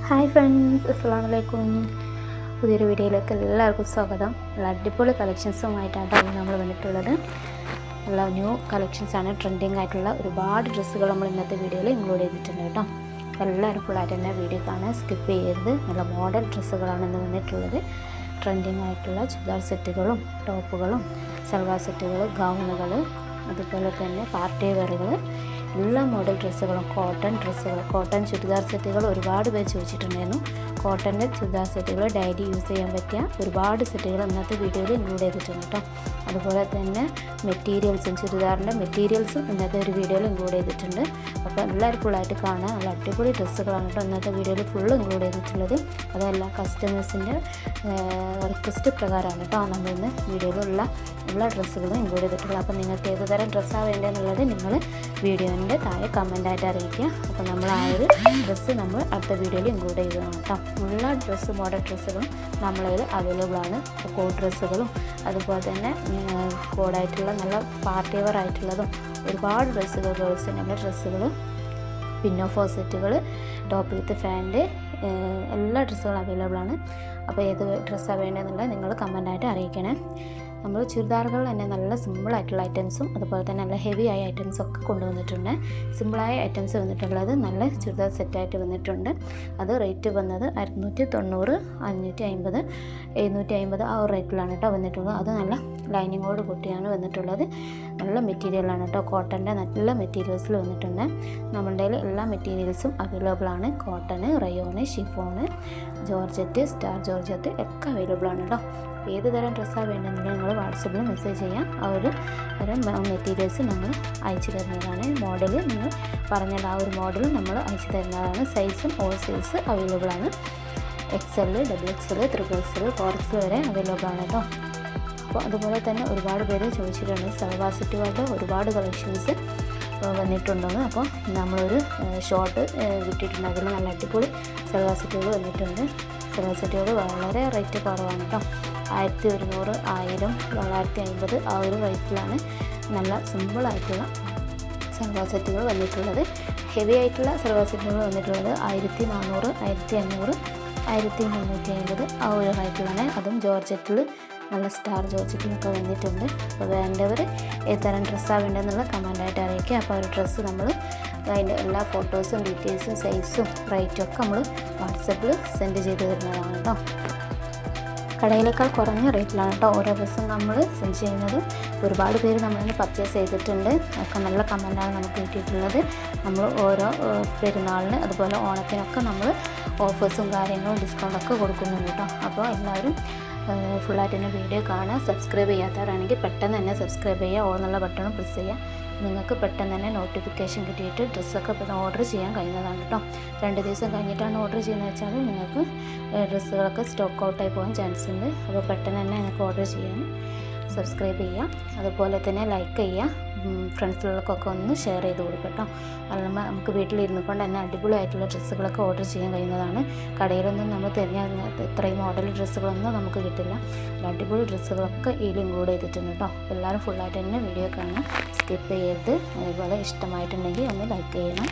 Hi friends, അസ്സലാമു അലൈക്കും. പുതിയൊരു വീഡിയോയിലേക്ക് എല്ലാവർക്കും സ്വാഗതം. നല്ല അടിപൊളി കളക്ഷൻസുമായിട്ടാണ് നമ്മൾ വന്നിട്ടുള്ളത്. നല്ല ന്യൂ കളക്ഷൻസാണ്, ട്രെൻഡിങ് ആയിട്ടുള്ള ഒരുപാട് ഡ്രസ്സുകൾ നമ്മൾ ഇന്നത്തെ വീഡിയോയിൽ ഇൻക്ലൂഡ് ചെയ്തിട്ടുണ്ട് കേട്ടോ. എല്ലാവരും ഫുള്ളായിട്ട് തന്നെ വീഡിയോ കാണാൻ സ്കിപ്പ് ചെയ്യരുത്. നല്ല മോഡൽ ഡ്രസ്സുകളാണ് ഇന്ന് വന്നിട്ടുള്ളത്. ട്രെൻഡിങ് ആയിട്ടുള്ള ചുരിദാർ സെറ്റുകളും ടോപ്പുകളും സൽവാർ സെറ്റുകൾ, ഗൗണുകൾ, അതുപോലെ തന്നെ പാർട്ടി വെയറുകൾ, എല്ലാ മോഡൽ ഡ്രസ്സുകളും, കോട്ടൺ ചുരിദാർ സെറ്റുകൾ ഒരുപാട് പേര് ചോദിച്ചിട്ടുണ്ടായിരുന്നു. കോട്ടൻ്റെ ചുരിദാർ സെറ്റുകൾ ഡെയിലി യൂസ് ചെയ്യാൻ പറ്റിയ ഒരുപാട് സെറ്റുകൾ ഇന്നത്തെ വീഡിയോയിൽ ഇൻക്ലൂഡ് ചെയ്തിട്ടുണ്ട് കേട്ടോ. അതുപോലെ തന്നെ ചുരിദാറിൻ്റെ മെറ്റീരിയൽസും ഇന്നത്തെ ഒരു വീഡിയോയിൽ ഇൻക്ലൂഡ് ചെയ്തിട്ടുണ്ട്. അപ്പോൾ എല്ലാവരും ഫുള്ളായിട്ട് കാണാൻ നല്ല അടിപൊളി ഡ്രസ്സുകളാണ് കേട്ടോ ഇന്നത്തെ വീഡിയോയിൽ ഫുള്ള് ഇൻക്ലൂഡ് ചെയ്തിട്ടുള്ളത്. അതെല്ലാം കസ്റ്റമേഴ്സിൻ്റെ റിക്വസ്റ്റ് പ്രകാരമാണ് കേട്ടോ നമ്മൾ ഇന്ന് വീഡിയോയിലുള്ള എല്ലാ ഡ്രസ്സുകളും ഇൻക്ലൂഡ് ചെയ്തിട്ടുള്ളത്. അപ്പോൾ നിങ്ങൾക്ക് ഏത് തരം ഡ്രസ്സാണ് വേണ്ടതെന്നുള്ളത് നിങ്ങൾ വീഡിയോൻ്റെ താഴെ കമൻറ്റായിട്ട് അറിയിക്കുക. അപ്പോൾ നമ്മൾ ആ ഒരു ഡ്രസ്സ് നമ്മൾ അടുത്ത വീഡിയോയിൽ ഇൻക്ലൂഡ് ചെയ്തതാണ് കേട്ടോ. എല്ലാ മോഡൽ ഡ്രസ്സുകളും നമ്മളതിൽ അവൈലബിൾ ആണ്. കോട്ട് ഡ്രസ്സുകളും അതുപോലെ തന്നെ കോഡായിട്ടുള്ള നല്ല പാർട്ടി വെയർ ആയിട്ടുള്ളതും ഒരുപാട് ഡ്രസ്സുകൾ, ഗേൾസിനുള്ള ഡ്രസ്സുകൾ, പിന്നോ ഫോർ സെറ്റുകൾ, ടോപ്പ് വിത്ത് ഫാൻറ്റ്, എല്ലാ ഡ്രസ്സുകളും അവൈലബിൾ ആണ്. അപ്പോൾ ഏത് ഡ്രസ്സാണ് വേണ്ടതെന്നുള്ളത് നിങ്ങൾ കമൻറ്റായിട്ട് അറിയിക്കണേ. നമ്മൾ ചുരിദാറുകൾ തന്നെ നല്ല സിമ്പിളായിട്ടുള്ള ഐറ്റംസും അതുപോലെ തന്നെ നല്ല ഹെവി ആയ ഐറ്റംസും ഒക്കെ കൊണ്ടുവന്നിട്ടുണ്ട്. സിമ്പിളായ ഐറ്റംസ് വന്നിട്ടുള്ളത് നല്ല ചുരിദാർ സെറ്റായിട്ട് വന്നിട്ടുണ്ട്. അത് റേറ്റ് വന്നത് 690, 550, 750 ആ ഒരു റേറ്റിലാണ് കേട്ടോ വന്നിട്ടുള്ളത്. അത് നല്ല ലൈനിങ്ങോട് കൂട്ടിയാണ് വന്നിട്ടുള്ളത്. നല്ല മെറ്റീരിയലാണ് കേട്ടോ, കോട്ടൻ്റെ നല്ല മെറ്റീരിയൽസിൽ വന്നിട്ടുണ്ട്. നമ്മളുടെ എല്ലാ മെറ്റീരിയൽസും അവൈലബിൾ ആണ്. Cotton, rayon, chiffon, georgette, star georgette ഒക്കെ അവൈലബിൾ ആണ് കേട്ടോ. ഏത് തരം ഡ്രസ്സാണ് വേണ്ടതെങ്കിൽ നിങ്ങൾ വാട്സപ്പിൽ മെസ്സേജ് ചെയ്യാം. ആ ഒരു തരം മെറ്റീരിയൽസ് നമ്മൾ അയച്ചു തരുന്നതാണ്. മോഡൽ നിങ്ങൾ പറഞ്ഞാൽ ആ ഒരു മോഡൽ നമ്മൾ അയച്ചു തരുന്നതാണ്. സൈസും ഓൾ സൈസ് അവൈലബിൾ ആണ്. XL, XXL, XXL, 4XL വരെ അവൈലബിൾ ആണ് കേട്ടോ. അപ്പോൾ അതുപോലെ തന്നെ ഒരുപാട് പേര് ചോദിച്ചിട്ടുണ്ട് സൽവാർ സെറ്റുകളുടെ ഒരുപാട് കളക്ഷൻസ് വന്നിട്ടുണ്ടെന്ന്. അപ്പോൾ നമ്മളൊരു ഷോർട്ട് കിട്ടിയിട്ടുണ്ട്. അതിൽ നല്ല അടിപൊളി സൽവാർ സെറ്റുകൾ വന്നിട്ടുണ്ട്. സൽവാർ സെറ്റുകൾ വളരെ റേറ്റ് കുറവാണ് കേട്ടോ. 1100, 1000, 950 ആ ഒരു റേറ്റിലാണ് നല്ല സിമ്പിളായിട്ടുള്ള സൽവാർ സെറ്റുകൾ വന്നിട്ടുള്ളത്. ഹെവി ആയിട്ടുള്ള സൽവാർ സെറ്റുകൾ വന്നിട്ടുള്ളത് 1400, 1500, 1350 ആ ഒരു റേറ്റിലാണ്. അതും ജോർജറ്റിൽ നല്ല സ്റ്റാർ ജോർജറ്റിലൊക്കെ വന്നിട്ടുണ്ട്. അപ്പോൾ വേണ്ടവർ ഏതരം ഡ്രസ്സാണ് വേണ്ടതെന്നുള്ള കമൻറ്റായിട്ട് അറിയിക്കുക. അപ്പോൾ ഒരു ഡ്രസ്സ് നമ്മൾ അതിൻ്റെ എല്ലാ ഫോട്ടോസും ഡീറ്റെയിൽസും സൈസും റേറ്റും ഒക്കെ നമ്മൾ വാട്സപ്പിൽ സെൻഡ് ചെയ്ത് തരുന്നതാണ് കേട്ടോ. കടയിലേക്കാൾ കുറഞ്ഞ റേറ്റിലാണ് കേട്ടോ ഓരോ ഡ്രസ്സും നമ്മൾ സെൻഡ് ചെയ്യുന്നത്. ഒരുപാട് പേര് നമ്മളിന്ന് പർച്ചേസ് ചെയ്തിട്ടുണ്ട്. ഒക്കെ നല്ല കമൻറ്റാണ് നമുക്ക് കിട്ടിയിട്ടുള്ളത്. നമ്മൾ ഓരോ പെരുന്നാളിന് അതുപോലെ ഓണത്തിനൊക്കെ നമ്മൾ ഓഫേഴ്സും കാര്യങ്ങളും ഡിസ്കൗണ്ടൊക്കെ കൊടുക്കുന്നുണ്ട് കേട്ടോ. അപ്പോൾ എല്ലാവരും ഫുള്ളായിട്ട് തന്നെ വീഡിയോ കാണുക. സബ്സ്ക്രൈബ് ചെയ്യാത്തവരാണെങ്കിൽ പെട്ടെന്ന് തന്നെ സബ്സ്ക്രൈബ് ചെയ്യുക. ഓൾ എന്നുള്ള ബട്ടണും പ്രസ് ചെയ്യുക. നിങ്ങൾക്ക് പെട്ടെന്ന് തന്നെ നോട്ടിഫിക്കേഷൻ കിട്ടിയിട്ട് ഡ്രസ്സൊക്കെ പെട്ടെന്ന് ഓർഡർ ചെയ്യാൻ കഴിയുന്നതാണ് കേട്ടോ. 2 ദിവസം കഴിഞ്ഞിട്ടാണ് ഓർഡർ ചെയ്യുന്നത് വെച്ചാൽ നിങ്ങൾക്ക് ഡ്രസ്സുകളൊക്കെ സ്റ്റോക്ക് ഔട്ടായി പോകാൻ ചാൻസ് ഉണ്ട്. അപ്പോൾ പെട്ടെന്ന് തന്നെ നിങ്ങൾക്ക് ഓർഡർ ചെയ്യാൻ സബ്സ്ക്രൈബ് ചെയ്യുക. അതുപോലെ തന്നെ ലൈക്ക് ചെയ്യുക. ഫ്രണ്ട്സുകൾക്കൊക്കെ ഒന്ന് ഷെയർ ചെയ്ത് കൊടുക്കുക കേട്ടോ. അതുകൊണ്ട് നമുക്ക് വീട്ടിലിരുന്ന് കൊണ്ട് തന്നെ അടിപൊളിയായിട്ടുള്ള ഡ്രസ്സുകളൊക്കെ ഓർഡർ ചെയ്യാൻ കഴിയുന്നതാണ്. കടയിലൊന്നും നമ്മൾ ഇത്രയും മോഡൽ ഡ്രസ്സുകളൊന്നും നമുക്ക് കിട്ടില്ല. അടിപൊളി ഡ്രസ്സുകളൊക്കെ ഇതിൽ ഇൻക്ലൂഡ് ചെയ്തിട്ടുണ്ട് കേട്ടോ. എല്ലാവരും ഫുള്ളായിട്ട് തന്നെ വീഡിയോ കാണാൻ സ്കിപ്പ് ചെയ്യരുത്. അതുപോലെ ഇഷ്ടമായിട്ടുണ്ടെങ്കിൽ ഒന്ന് ലൈക്ക് ചെയ്യണം.